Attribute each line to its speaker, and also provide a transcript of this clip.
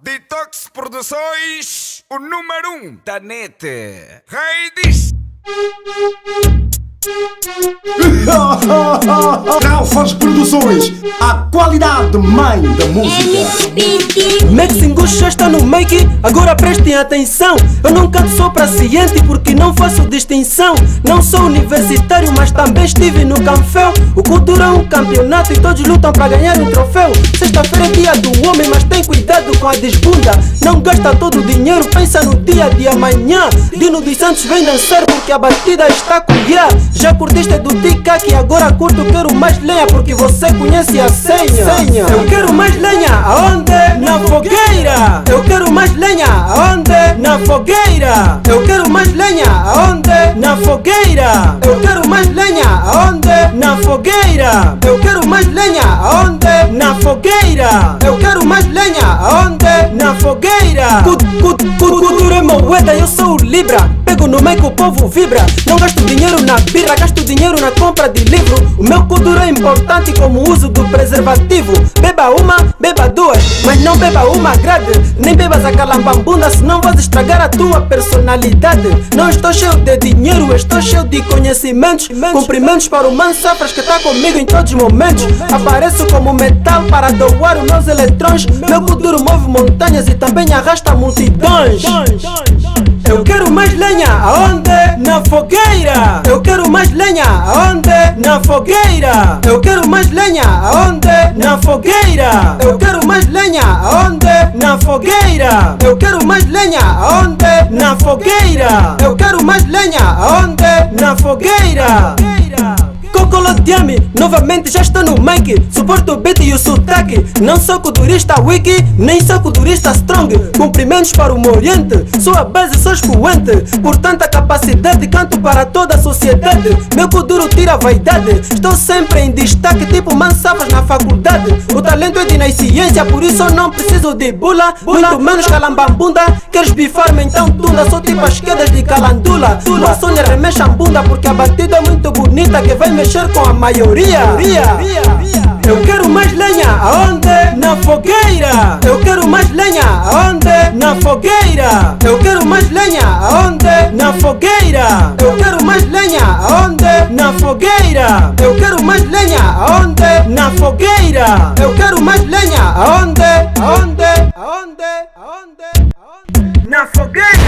Speaker 1: Detox Produções, o número 1 da net. Raiz.
Speaker 2: Ralfas Produções, a qualidade mãe da música.
Speaker 3: Mexingush já está no make, agora prestem atenção. Eu não canto só pra ciente porque não faço distinção. Não sou universitário, mas também estive no Canfel. O Cultura é um campeonato e todos lutam pra ganhar um troféu. Sexta-feira é dia do homem, mas tem cuidado com a desbunda. Não gasta todo o dinheiro, pensa no dia de amanhã. Dino dos Santos vem dançar porque a batida está com ya. Já curtiste do Tica que agora curto, quero mais lenha porque você conhece a senha. Eu quero mais lenha, aonde? Na fogueira. Eu quero mais lenha, aonde? Na fogueira. Eu quero mais lenha, aonde? Na fogueira. Eu quero mais lenha, aonde? Na fogueira. Eu quero mais lenha, aonde? Na fogueira. Eu quero mais lenha, aonde? Na fogueira. Cultura é moeda, eu sou o Libra. Pego no meio que o povo vibra. Não gasto dinheiro na birra, gasto dinheiro na compra de livro. O meu cultura é importante como o uso do preservativo. Beba uma, beba duas, mas não beba uma grade. Nem bebas a calambambunda, senão vais estragar a tua personalidade. Não estou cheio de dinheiro, estou cheio de conhecimentos. Cumprimentos para o Man Safras que está comigo em todos os momentos. Apareço como metal para doar os meus eletrões. Meu cultura move montanhas e também arrasta multidões. Eu quero mais lenha, aonde? Na fogueira. Eu quero mais lenha, aonde? Na fogueira. Eu quero mais lenha, aonde? Na fogueira. Eu quero mais lenha, aonde? Na fogueira. Eu quero mais lenha, aonde? Na fogueira. Eu quero mais lenha, aonde? Na fogueira. Cocolodiame, novamente já estou no mic. Suporto o beat e o sotaque. Não sou culturista wiki, nem sou culturista strong. Cumprimentos para o Oriente, sou a base, sou expoente. Por tanta capacidade, canto para toda a sociedade. Meu kuduro tira a vaidade. Estou sempre em destaque, tipo Man Safras na faculdade. O talento é de ciência, por isso eu não preciso de bula. Muito menos calambambunda. Queres bifar-me então tunda? Sou tipo as quedas de calandula. Uma Sônia remexa a bunda porque a batida é muito bonita que vai mexer com a maioria. Eu quero mais lenha, aonde? Na fogueira. Eu quero mais lenha, aonde? Na fogueira. Eu quero mais lenha, aonde? Na fogueira. Eu quero mais lenha, aonde? Na fogueira. Eu quero mais lenha, aonde? Na fogueira. Eu quero mais lenha, aonde? Na fogueira.